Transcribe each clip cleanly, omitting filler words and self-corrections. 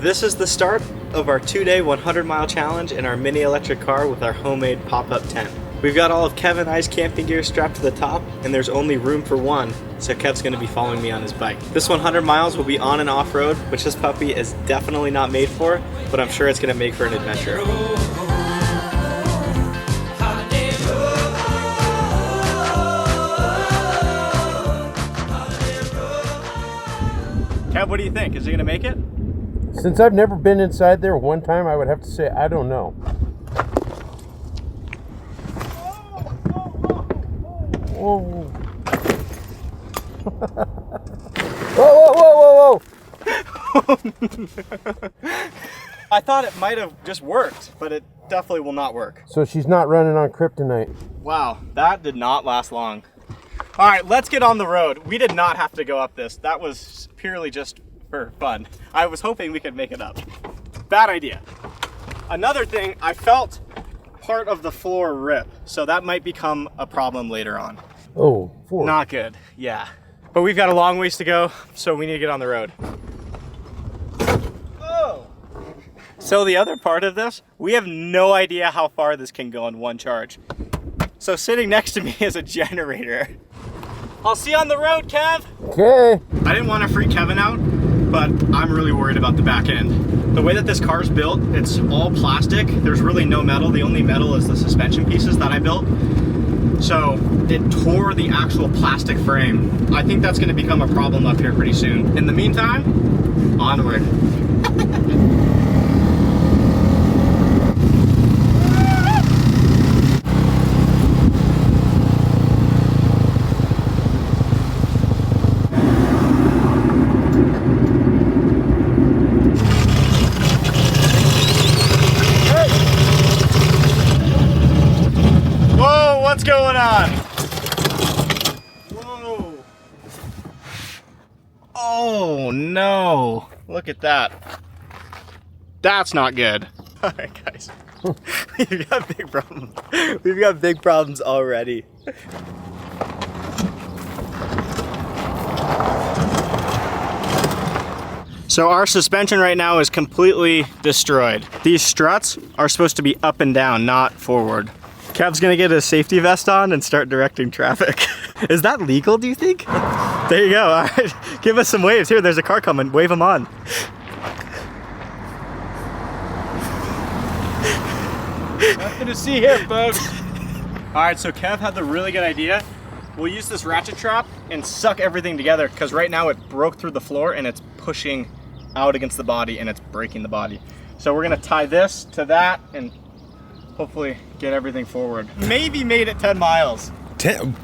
This is the start of our 2-day 100-mile challenge in our mini electric car with our homemade pop-up tent. We've got all of Kev and I's camping gear strapped to the top, and there's only room for one, so Kev's gonna be following me on his bike. This 100 miles will be on and off-road, which this puppy is definitely not made for, but I'm sure it's gonna make for an adventure. Kev, what do you think? Is he gonna make it? Since I've never been inside there one time, I would have to say I don't know. Whoa. Whoa. I thought it might have just worked, but it definitely will not work. So she's not running on kryptonite. Wow, that did not last long. All right, let's get on the road. We did not have to go up this. That was purely just for fun. I was hoping we could make it up. Bad idea. Another thing, I felt part of the floor rip, so that might become a problem later on. Oh, four. Not good, yeah. But we've got a long ways to go, so we need to get on the road. Oh! So the other part of this, we have no idea how far this can go on one charge. So sitting next to me is a generator. I'll see you on the road, Kev. Okay. I didn't want to freak Kevin out, but I'm really worried about the back end. The way that this car's built, it's all plastic. There's really no metal. The only metal is the suspension pieces that I built. So it tore the actual plastic frame. I think that's going to become a problem up here pretty soon. In the meantime, onward. What's going on? Whoa. Oh no. Look at that. That's not good. All right, guys. We've got big problems. We've got big problems already. So our suspension right now is completely destroyed. These struts are supposed to be up and down, not forward. Kev's gonna get his safety vest on and start directing traffic. Is that legal, do you think? There you go, all right. Give us some waves. Here, there's a car coming, wave them on. Nothing to see here, folks. All right, so Kev had the really good idea. We'll use this ratchet trap and suck everything together, because right now it broke through the floor and it's pushing out against the body and it's breaking the body. So we're gonna tie this to that and hopefully get everything forward. Maybe made it 10 miles. 10,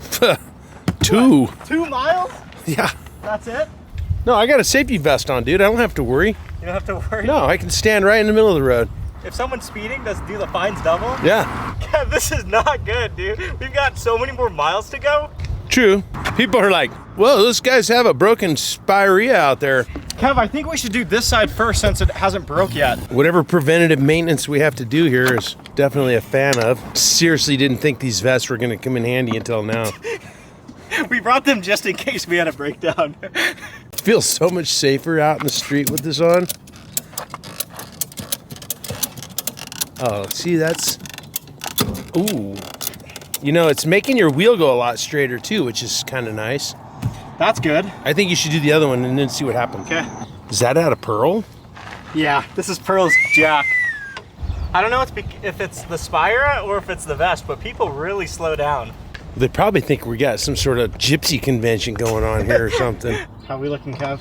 2. What, 2 miles? Yeah. That's it? No, I got a safety vest on, dude. I don't have to worry. You don't have to worry? No, I can stand right in the middle of the road. If someone's speeding, do the fines double? Yeah. Kev, this is not good, dude. We've got so many more miles to go. True. People are like, whoa, those guys have a broken spirea out there. Kev, I think we should do this side first since it hasn't broke yet. Whatever preventative maintenance we have to do here is definitely a fan of. Seriously didn't think these vests were gonna come in handy until now. We brought them just in case we had a breakdown. It feels so much safer out in the street with this on. Oh, see, that's, ooh. You know, it's making your wheel go a lot straighter too, which is kind of nice. That's good. I think you should do the other one and then see what happens. Okay. Is that out of Pearl? Yeah, this is Pearl's jack. I don't know if it's the Spira or if it's the vest, but people really slow down. They probably think we got some sort of gypsy convention going on here or something. How are we looking, Kev?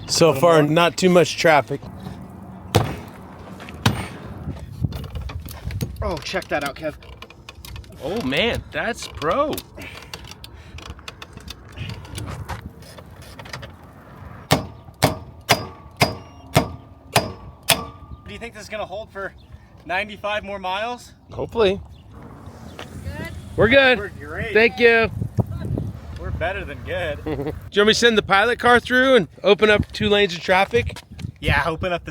So far, not too much traffic. Oh, check that out, Kev. Oh man, that's pro. Do you think this is gonna hold for 95 more miles? Hopefully. We're good. We're great. Thank you. We're better than good. Do you want me to send the pilot car through and open up 2 lanes of traffic? Yeah, open up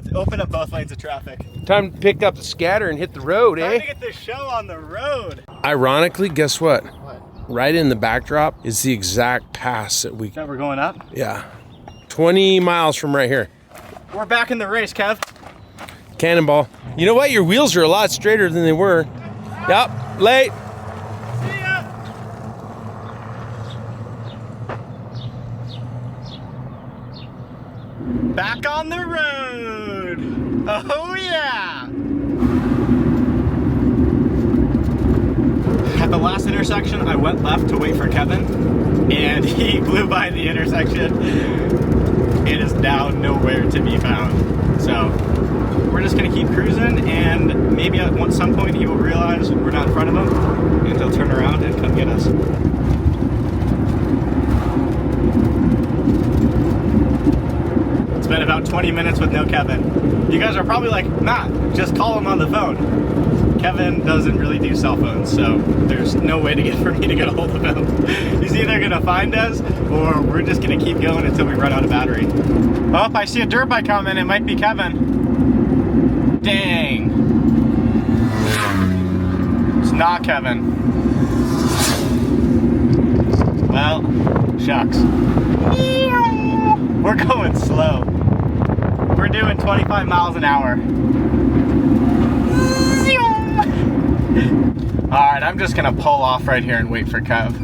both lanes of traffic. Time to pick up the scatter and hit the road, Time eh? to get this show on the road. Ironically, guess what? What? Right in the backdrop is the exact pass that we... That we're going up? Yeah. 20 miles from right here. We're back in the race, Kev. Cannonball. You know what? Your wheels are a lot straighter than they were. Yep, late. See ya. Back on the road. Oh yeah. At the last intersection, I went left to wait for Kevin, and he blew by the intersection. It is now nowhere to be found. So we're just gonna keep cruising, and maybe at some point he will realize we're not in front of him, and he'll turn around and come get us. It's been about 20 minutes with no Kevin. You guys are probably like, Matt, just call him on the phone. Kevin doesn't really do cell phones, so there's no way for me to get a hold of him. He's either gonna find us, or we're just gonna keep going until we run out of battery. Oh, I see a dirt bike coming. It might be Kevin. Dang. It's not Kevin. Well, shucks. We're going slow. We're doing 25 miles an hour. Alright, I'm just gonna pull off right here and wait for Kev.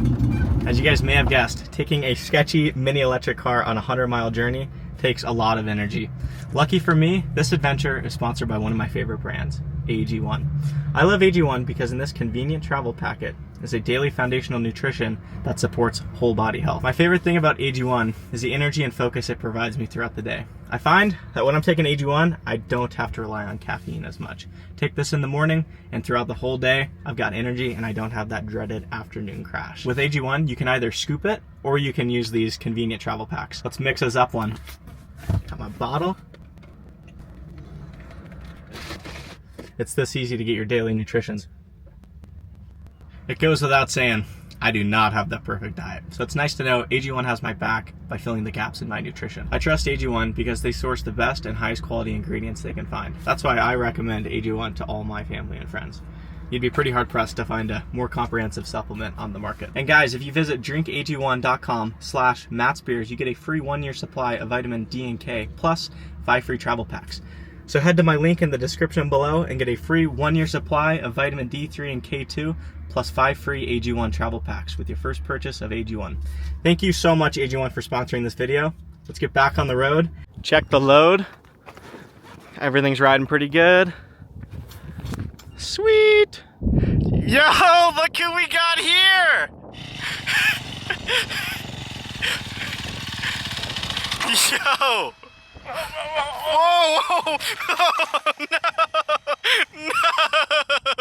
As you guys may have guessed, taking a sketchy mini electric car on a 100-mile journey takes a lot of energy. Lucky for me, this adventure is sponsored by one of my favorite brands, AG1. I love AG1 because in this convenient travel packet is a daily foundational nutrition that supports whole body health. My favorite thing about AG1 is the energy and focus it provides me throughout the day. I find that when I'm taking AG1, I don't have to rely on caffeine as much. Take this in the morning, and throughout the whole day, I've got energy and I don't have that dreaded afternoon crash. With AG1, you can either scoop it or you can use these convenient travel packs. Let's mix us up one. Got my bottle. It's this easy to get your daily nutritions. It goes without saying, I do not have the perfect diet. So it's nice to know AG1 has my back by filling the gaps in my nutrition. I trust AG1 because they source the best and highest quality ingredients they can find. That's why I recommend AG1 to all my family and friends. You'd be pretty hard pressed to find a more comprehensive supplement on the market. And guys, if you visit drinkag1.com/mattsbeers, you get a free 1-year supply of vitamin D and K plus 5 free travel packs. So head to my link in the description below and get a free 1-year supply of vitamin D3 and K2 plus 5 free AG1 travel packs with your first purchase of AG1. Thank you so much, AG1, for sponsoring this video. Let's get back on the road. Check the load. Everything's riding pretty good. Sweet. Yo, look who we got here. Yo. Whoa! Oh, no!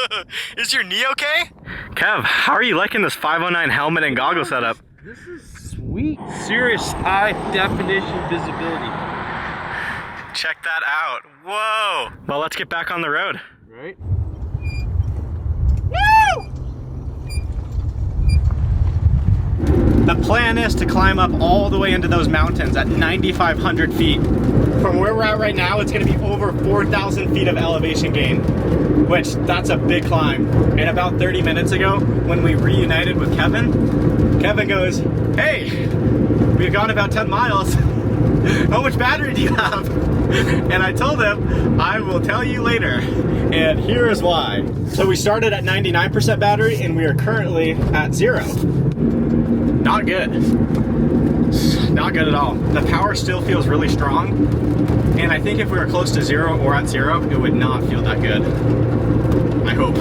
No! Is your knee okay? Kev, how are you liking this 509 helmet and goggle setup? This is sweet. Serious high definition visibility. Check that out. Whoa! Well, let's get back on the road. Right? Woo! The plan is to climb up all the way into those mountains at 9,500 feet. From where we're at right now, it's gonna be over 4,000 feet of elevation gain, which that's a big climb. And about 30 minutes ago, when we reunited with Kevin, Kevin goes, hey, we've gone about 10 miles. How much battery do you have? And I told him, I will tell you later. And here is why. So we started at 99% battery and we are currently at 0. Not good. Not good at all. The power still feels really strong. And I think if we were close to 0 or at 0, it would not feel that good. I hope.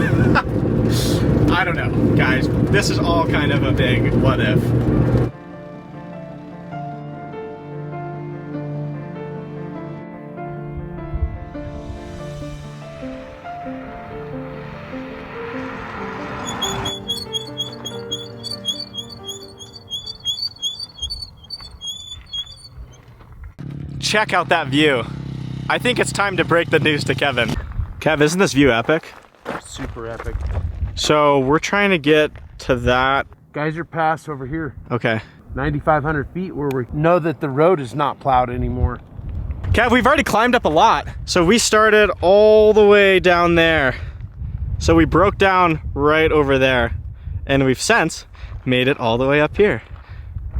I don't know, guys. This is all kind of a big what if. Check out that view. I think it's time to break the news to Kevin. Kev, isn't this view epic? Super epic. So we're trying to get to that. Geyser Pass over here. Okay. 9,500 feet where we know that the road is not plowed anymore. Kev, we've already climbed up a lot. So we started all the way down there. So we broke down right over there. And we've since made it all the way up here.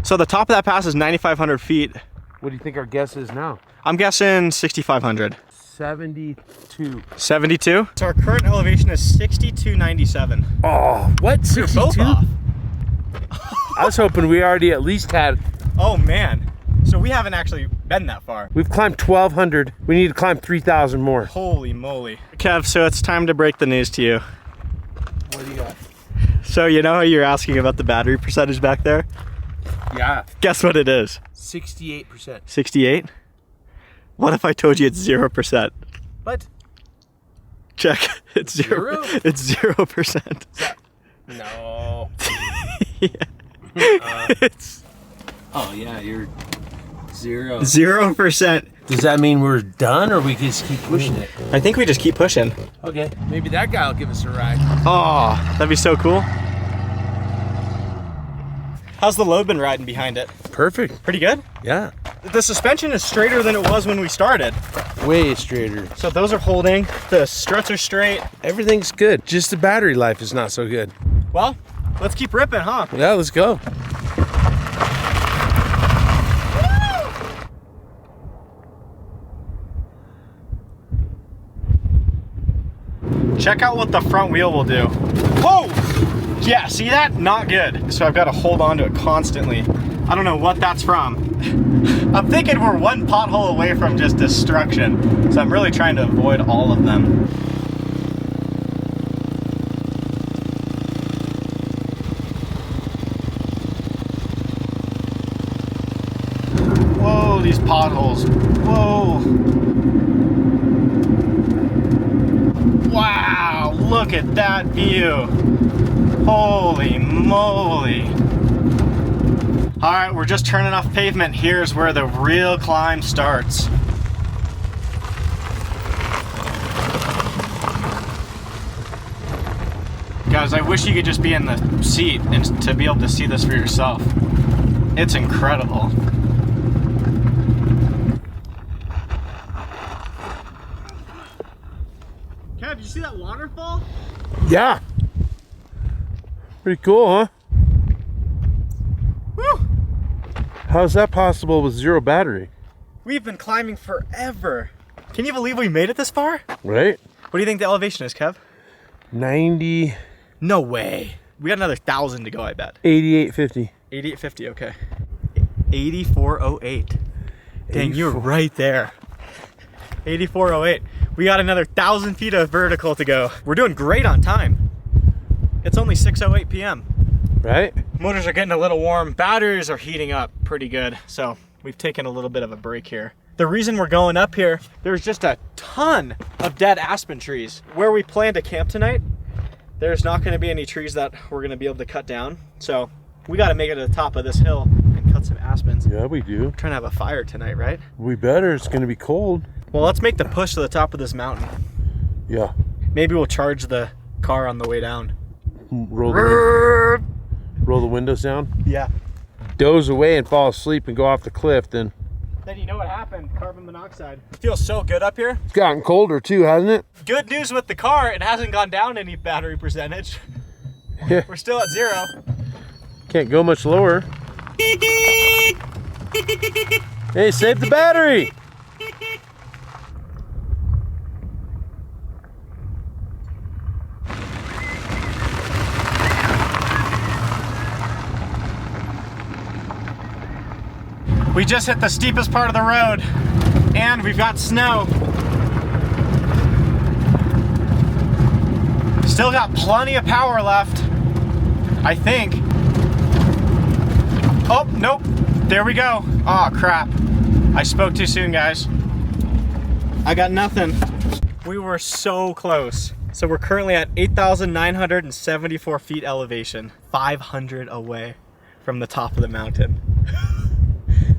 So the top of that pass is 9,500 feet. What do you think our guess is now? I'm guessing 6,500. 72. 72? So our current elevation is 6,297. Oh, what? You're both 62? off. I was hoping we already at least had. Oh man. So we haven't actually been that far. We've climbed 1,200. We need to climb 3,000 more. Holy moly. Kev, so it's time to break the news to you. What do you got? So you know how you're asking about the battery percentage back there? Yeah. Guess what it is? 68%. 68? What if I told you it's 0%? What? Check. It's zero. It's 0%. No. Yeah. It's Oh yeah, you're 0. 0%. Does that mean we're done, or we can just keep pushing it? I think we just keep pushing. Okay. Maybe that guy will give us a ride. Oh, that'd be so cool. How's the load been riding behind it? Perfect. Pretty good? Yeah. The suspension is straighter than it was when we started. Way straighter. So those are holding. The struts are straight. Everything's good. Just the battery life is not so good. Well, let's keep ripping, huh? Yeah, let's go. Check out what the front wheel will do. Whoa! Yeah, see that? Not good. So I've got to hold on to it constantly. I don't know what that's from. I'm thinking we're one pothole away from just destruction. So I'm really trying to avoid all of them. Whoa, these potholes. Whoa. Wow, look at that view. Holy moly. All right, we're just turning off pavement. Here's where the real climb starts. Guys, I wish you could just be in the seat and to be able to see this for yourself. It's incredible. Kev, did you see that waterfall? Yeah. Pretty cool, huh? Woo! How's that possible with 0 battery? We've been climbing forever. Can you believe we made it this far? Right? What do you think the elevation is, Kev? 90, No way. We got another 1,000 to go, I bet. 8850. 8850, okay. 8408. Dang, you're right there. 8408. We got another 1,000 feet of vertical to go. We're doing great on time. It's only 6:08 p.m. Right? Motors are getting a little warm. Batteries are heating up pretty good. So we've taken a little bit of a break here. The reason we're going up here, there's just a ton of dead aspen trees. Where we plan to camp tonight, there's not going to be any trees that we're going to be able to cut down. So we got to make it to the top of this hill and cut some aspens. Yeah, we do. We're trying to have a fire tonight, right? We better. It's going to be cold. Well, let's make the push to the top of this mountain. Yeah. Maybe we'll charge the car on the way down. Roll the windows down. Yeah. Doze away and fall asleep and go off the cliff, then. Then you know what happened, carbon monoxide. It feels so good up here. It's gotten colder too, hasn't it? Good news with the car, it hasn't gone down any battery percentage. Yeah. We're still at 0. Can't go much lower. Hey, save the battery! We just hit the steepest part of the road, and we've got snow. Still got plenty of power left, I think. Oh, nope, there we go. Oh, crap. I spoke too soon, guys. I got nothing. We were so close. So we're currently at 8,974 feet elevation, 500 away from the top of the mountain.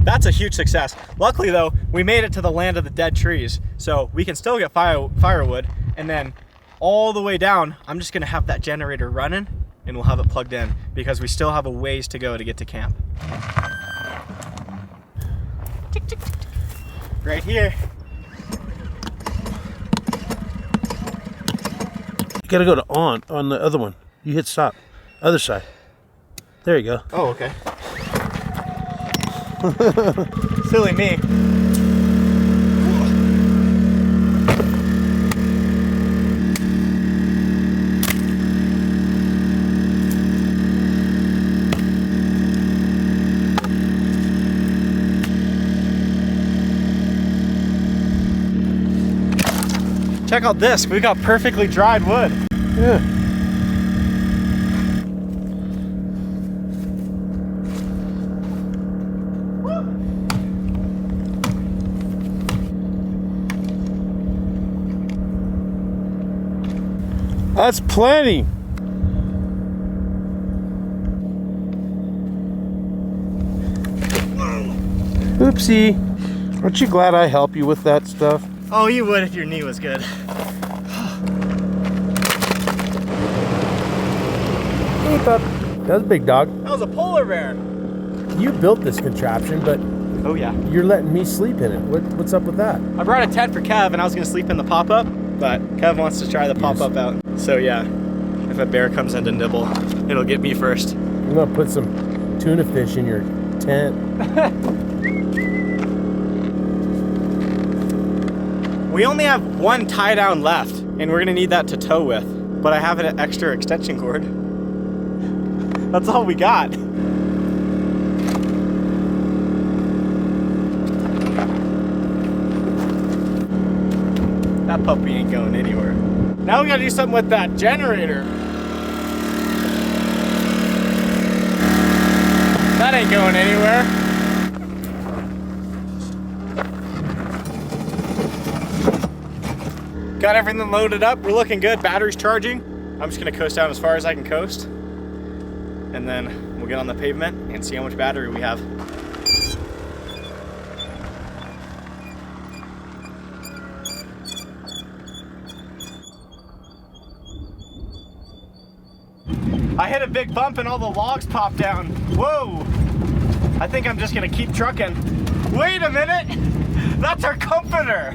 That's a huge success. Luckily though, we made it to the land of the dead trees, so we can still get firewood, and then all the way down, I'm just gonna have that generator running and we'll have it plugged in because we still have a ways to go to get to camp. Tick, tick, tick, tick. Right here. You gotta go to on the other one. You hit stop. Other side. There you go. Oh, okay. Silly me. Check out this, we got perfectly dried wood. Yeah. That's plenty. Oopsie. Aren't you glad I help you with that stuff? Oh, you would if your knee was good. Hey, pup. That was a big dog. That was a polar bear. You built this contraption, but Oh yeah. you're letting me sleep in it. What's up with that? I brought a tent for Kev and I was gonna sleep in the pop-up, but Kev wants to try the pop-up out. So yeah, if a bear comes in to nibble, it'll get me first. I'm gonna put some tuna fish in your tent. We only have one tie down left and we're gonna need that to tow with, but I have an extra extension cord. That's all we got. That puppy ain't going anywhere. Now we gotta do something with that generator. That ain't going anywhere. Got everything loaded up, we're looking good, battery's charging. I'm just gonna coast down as far as I can coast. And then we'll get on the pavement and see how much battery we have. I hit a big bump and all the logs popped down. Whoa! I think I'm just gonna keep trucking. Wait a minute! That's our comforter!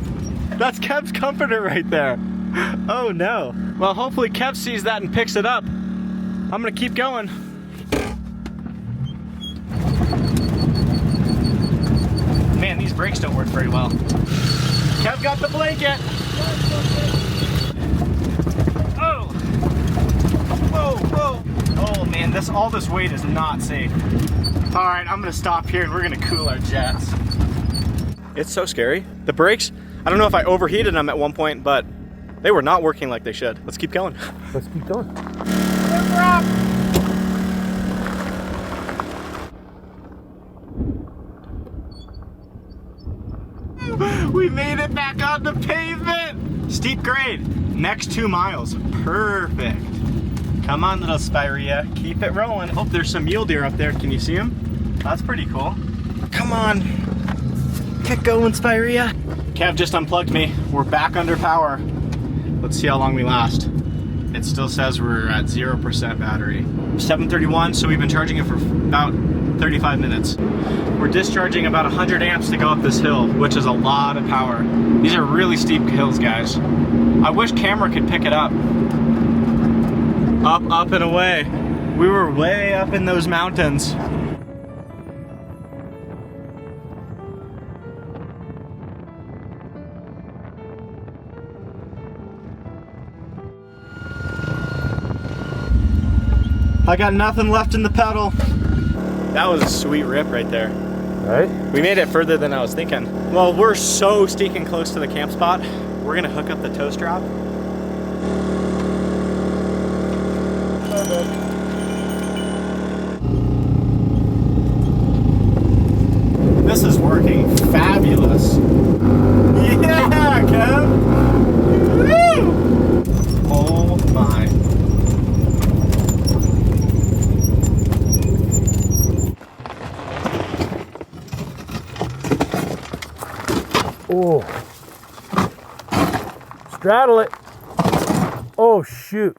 That's Kev's comforter right there. Oh no. Well, hopefully Kev sees that and picks it up. I'm gonna keep going. Man, these brakes don't work very well. Kev got the blanket. Oh! Whoa, whoa! Oh man, all this weight is not safe. All right, I'm gonna stop here and we're gonna cool our jets. It's so scary. The brakes, I don't know if I overheated them at one point, but they were not working like they should. Let's keep going. Let's keep going. We made it back on the pavement. Steep grade, next 2 miles, perfect. Come on, little Spirea, keep it rolling. Oh, there's some mule deer up there. Can you see them? That's pretty cool. Come on, get going, Spirea. Kev just unplugged me. We're back under power. Let's see how long we last. It still says we're at 0% battery. 7:31, so we've been charging it for about 35 minutes. We're discharging about 100 amps to go up this hill, which is a lot of power. These are really steep hills, guys. I wish camera could pick it up. Up, up and away. We were way up in those mountains. I got nothing left in the pedal. That was a sweet rip right there. Right? We made it further than I was thinking. Well, we're so stinking close to the camp spot. We're gonna hook up the tow strap. This is working fabulous. Yeah, Kev! Woo! Oh my. Oh. Straddle it. Oh, shoot.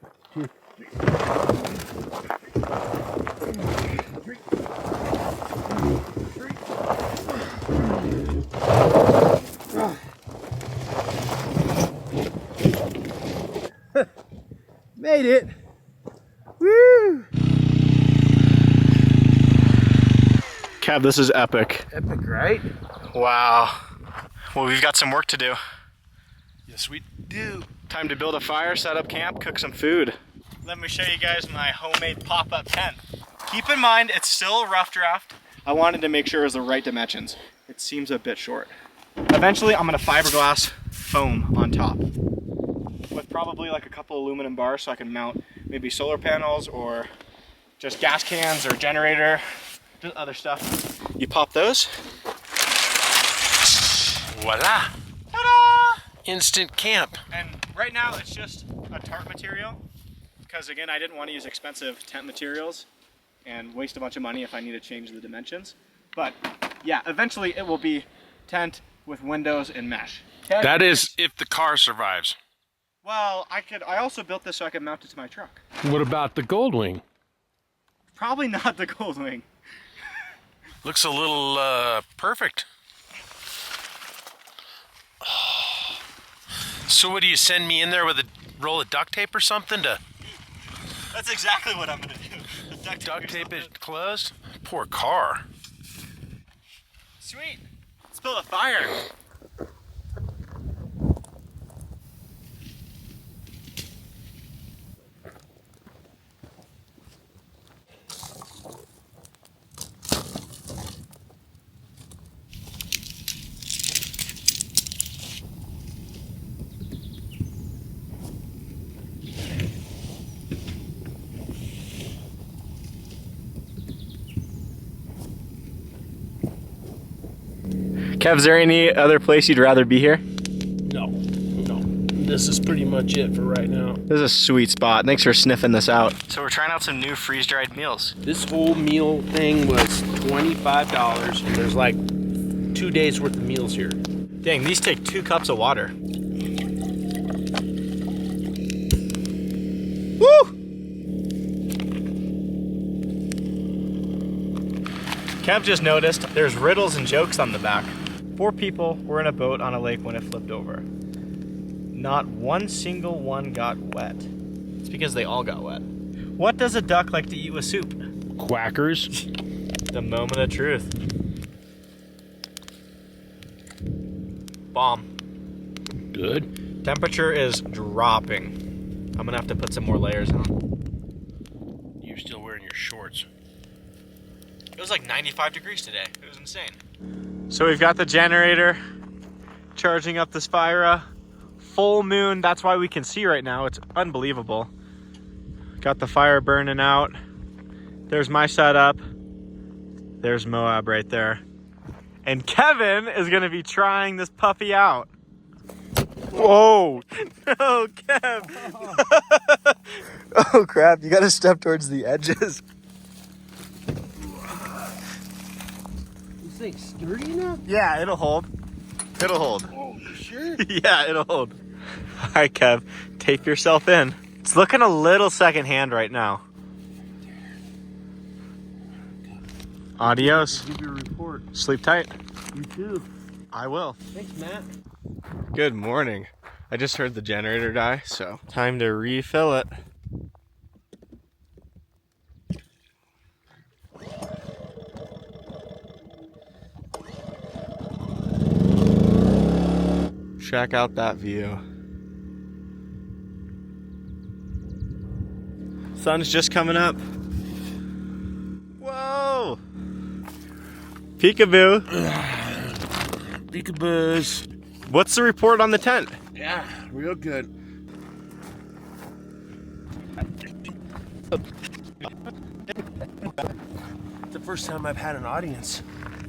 Made it. Woo! Kev, this is epic. Epic, right? Wow. Well, we've got some work to do. Yes, we do. Time to build a fire, set up camp, cook some food. Let me show you guys my homemade pop-up tent. Keep in mind, it's still a rough draft. I wanted to make sure it was the right dimensions. It seems a bit short. Eventually, I'm gonna fiberglass foam on top with probably like a couple aluminum bars so I can mount maybe solar panels or just gas cans or generator, just other stuff. You pop those. Voila! Ta-da! Instant camp. And right now it's just a tarp material because again, I didn't want to use expensive tent materials and waste a bunch of money if I need to change the dimensions. But yeah, eventually it will be tent with windows and mesh. Okay? That is if the car survives. Well, I also built this so I could mount it to my truck. What about the Goldwing? Probably not the Goldwing. Looks a little perfect. So what, do you send me in there with a roll of duct tape or something to... That's exactly what I'm gonna do. The duct tape it closed? Poor car. Sweet. Let's build a fire. Kev, is there any other place you'd rather be here? No. This is pretty much it for right now. This is a sweet spot. Thanks for sniffing this out. So we're trying out some new freeze-dried meals. This whole meal thing was $25, and there's like 2 days worth of meals here. Dang, these take 2 cups of water. Woo! Kev just noticed there's riddles and jokes on the back. 4 people were in a boat on a lake when it flipped over. Not one single one got wet. It's because they all got wet. What does a duck like to eat with soup? Quackers. The moment of truth. Bomb. Good. Temperature is dropping. I'm gonna have to put some more layers on. You're still wearing your shorts. It was like 95 degrees today. It was insane. So we've got the generator charging up this fire. Full moon, that's why we can see right now. It's unbelievable. Got the fire burning out. There's my setup. There's Moab right there. And Kevin is gonna be trying this puppy out. Whoa! No, Kev! Oh crap, you gotta step towards the edges. This thing's sturdy enough? Yeah, it'll hold. It'll hold. Oh, sure. Yeah, it'll hold. All right, Kev, tape yourself in. It's looking a little secondhand right now. Adios. Give you a report. Sleep tight. You too. I will. Thanks, Matt. Good morning. I just heard the generator die, so time to refill it. Check out that view. Sun's just coming up. Whoa! Peekaboo. Peekaboos. What's the report on the tent? Yeah, real good. It's the first time I've had an audience.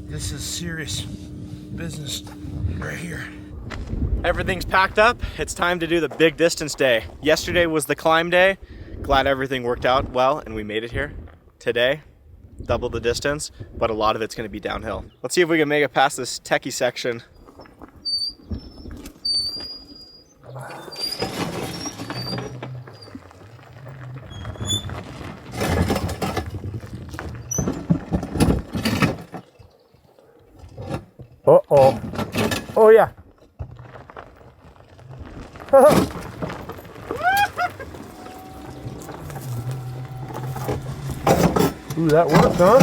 This is serious business right here. Everything's packed up. It's time to do the big distance day. Yesterday was the climb day. Glad everything worked out well and we made it here. Today, double the distance, but a lot of it's gonna be downhill. Let's see if we can make it past this techie section. Uh-oh. Oh, yeah. Ooh, that worked, huh?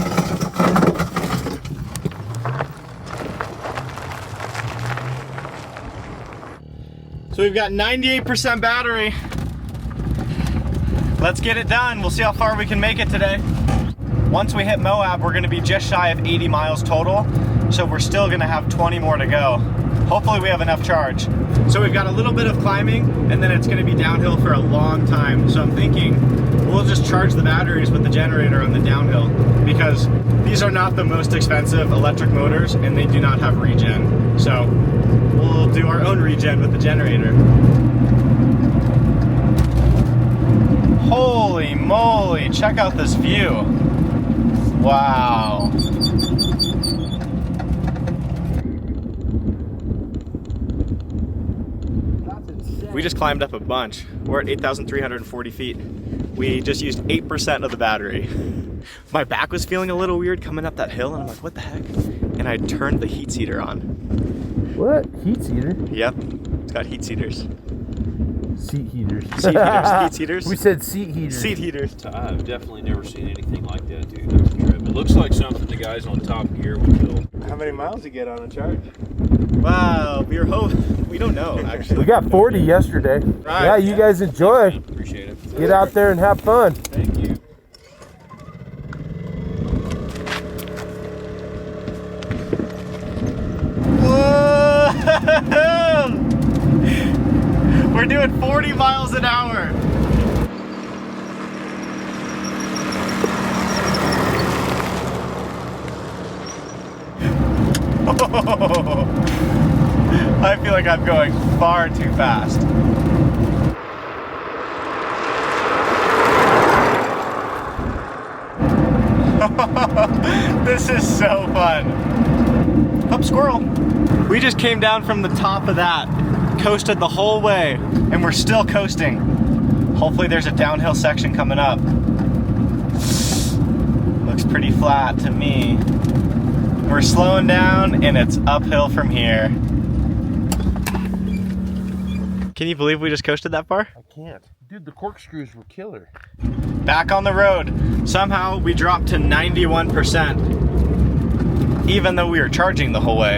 So we've got 98% battery. Let's get it done. We'll see how far we can make it today. Once we hit Moab, we're gonna be just shy of 80 miles total. So we're still gonna have 20 more to go. Hopefully we have enough charge. So we've got a little bit of climbing and then it's gonna be downhill for a long time. So I'm thinking we'll just charge the batteries with the generator on the downhill because these are not the most expensive electric motors and they do not have regen. So we'll do our own regen with the generator. Holy moly, check out this view. Wow. We just climbed up a bunch. We're at 8,340 feet. We just used 8% of the battery. My back was feeling a little weird coming up that hill and I'm like, what the heck? And I turned the heat seater on. What? Heat seater? Yep, it's got heat seaters. Seat heaters. Seat heaters, heat seaters. We said seat heaters. Seat heaters. I've definitely never seen anything like that, dude. That's a trip. It looks like something the guys on Top Gear would build. How many miles you get on a charge? Wow, we don't know actually. We got 40 yesterday. Right. Yeah, you guys enjoy. Appreciate it. Get out there and have fun. Thank you. Whoa! We're doing 40 miles an hour. I feel like I'm going far too fast. This is so fun. Up squirrel. We just came down from the top of that, coasted the whole way, and we're still coasting. Hopefully there's a downhill section coming up. Looks pretty flat to me. We're slowing down and it's uphill from here. Can you believe we just coasted that far? I can't. Dude, the corkscrews were killer. Back on the road. Somehow we dropped to 91%, even though we were charging the whole way.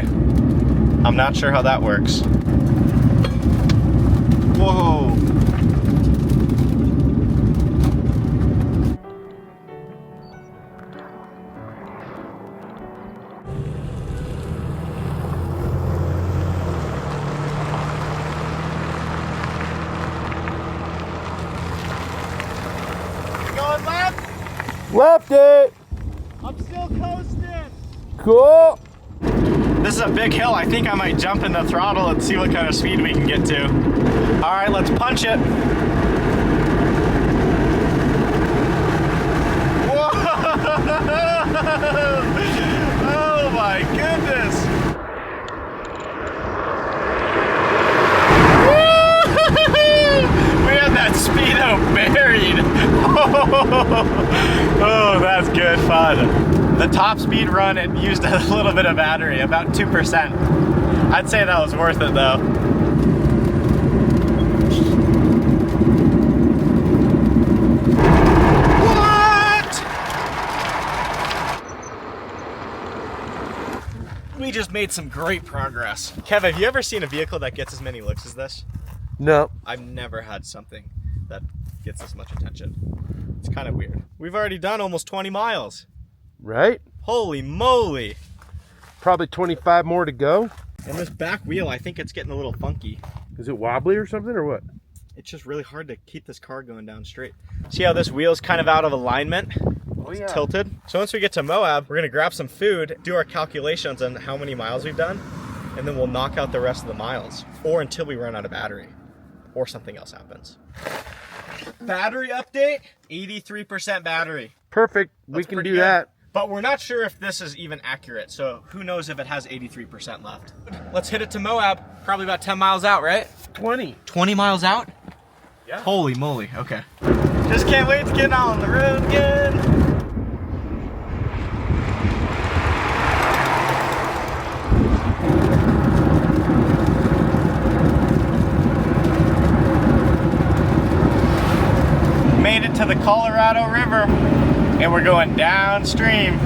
I'm not sure how that works. Whoa. Going left? Left it. I'm still coasting. Cool. This is a big hill. I think I might jump in the throttle and see what kind of speed we can get to. All right, let's punch it. Whoa! Oh my goodness. We had that speedo buried. Oh, that's good fun. The top speed run, it used a little bit of battery, about 2%. I'd say that was worth it though. What? We just made some great progress. Kev, have you ever seen a vehicle that gets as many looks as this? No. I've never had something that gets this much attention. It's kind of weird. We've already done almost 20 miles. Right? Holy moly. Probably 25 more to go. And this back wheel, I think it's getting a little funky. Is it wobbly or something or what? It's just really hard to keep this car going down straight. See how this wheel's kind of out of alignment? Oh, It's yeah. tilted. So once we get to Moab, we're gonna grab some food, do our calculations on how many miles we've done, and then we'll knock out the rest of the miles, or until we run out of battery, or something else happens. Battery update, 83% battery. Perfect. We That's can pretty do good. that. But we're not sure if this is even accurate, so who knows if it has 83% left. Let's hit it to Moab, probably about 10 miles out, right? 20. 20 miles out? Yeah. Holy moly, okay. Just can't wait to get on the road again. Made it to the Colorado River, and we're going downstream.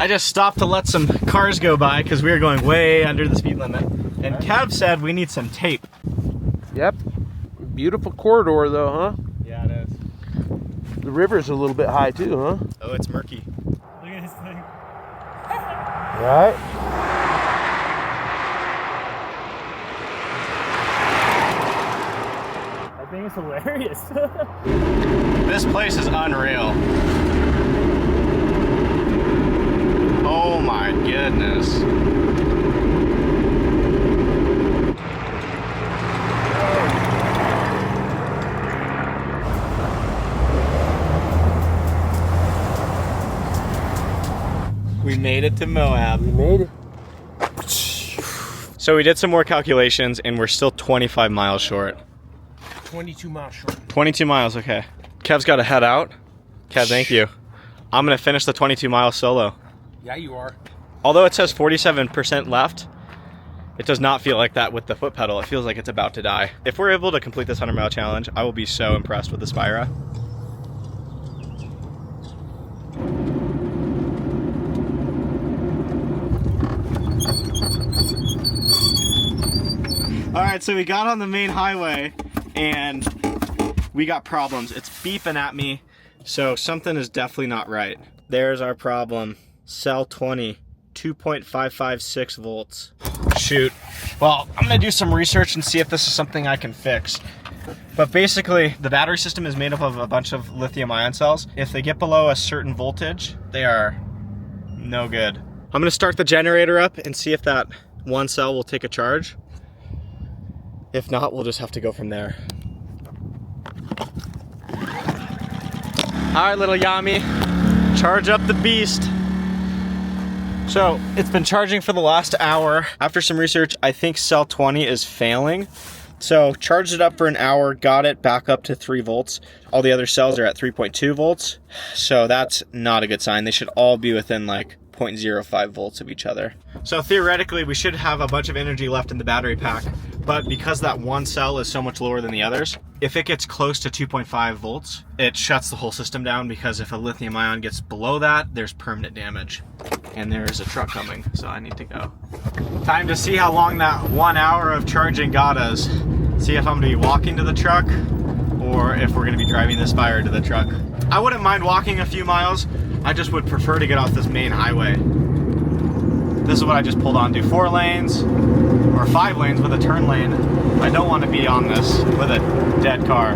I just stopped to let some cars go by because we were going way under the speed limit. And Kev said we need some tape. Yep. Beautiful corridor though, huh? Yeah, it is. The river's a little bit high too, huh? Oh, it's murky. Look at this thing. Right. I think it's hilarious. This place is unreal. Oh my goodness. We made it to Moab. We made it. So we did some more calculations and we're still 25 miles short. 22 miles short. 22 miles, okay. Kev's got to head out. Kev, thank you. I'm going to finish the 22 mile solo. Yeah, you are. Although it says 47% left, it does not feel like that with the foot pedal. It feels like it's about to die. If we're able to complete this 100 mile challenge, I will be so impressed with the Spira. All right, so we got on the main highway and we got problems. It's beeping at me, so something is definitely not right. There's our problem. Cell 20, 2.556 volts. Shoot. Well, I'm gonna do some research and see if this is something I can fix. But basically, the battery system is made up of a bunch of lithium-ion cells. If they get below a certain voltage, they are no good. I'm gonna start the generator up and see if that one cell will take a charge. If not, we'll just have to go from there. All right, little Yami, charge up the beast. So it's been charging for the last hour. After some research, I think cell 20 is failing. So charged it up for an hour, got it back up to 3 volts. All the other cells are at 3.2 volts. So that's not a good sign. They should all be within like 0.05 volts of each other. So theoretically, we should have a bunch of energy left in the battery pack, but because that one cell is so much lower than the others, if it gets close to 2.5 volts, it shuts the whole system down, because if a lithium ion gets below that, there's permanent damage. And there's a truck coming, so I need to go. Time to see how long that 1 hour of charging got us. See if I'm gonna be walking to the truck, or if we're gonna be driving this Spire to the truck. I wouldn't mind walking a few miles. I just would prefer to get off this main highway. This is what I just pulled onto. 4 lanes, or 5 lanes with a turn lane. I don't want to be on this with a dead car.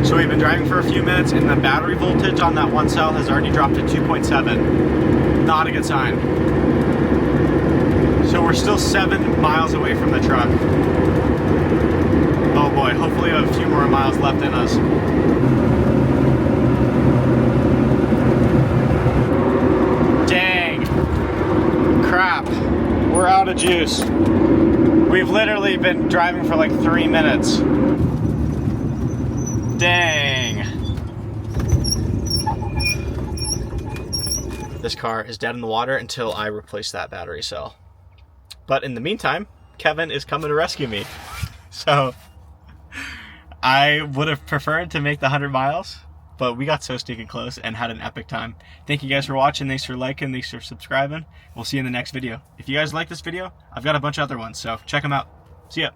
So we've been driving for a few minutes and the battery voltage on that one cell has already dropped to 2.7. Not a good sign. So we're still 7 miles away from the truck. Oh boy, hopefully we have a few more miles left in us. Dang. Crap. We're out of juice. We've literally been driving for like 3 minutes. Dang. This car is dead in the water until I replace that battery cell. But in the meantime, Kevin is coming to rescue me. So I would have preferred to make the 100 miles, but we got so stinking close and had an epic time. Thank you guys for watching. Thanks for liking. Thanks for subscribing. We'll see you in the next video. If you guys like this video, I've got a bunch of other ones, so check them out. See ya.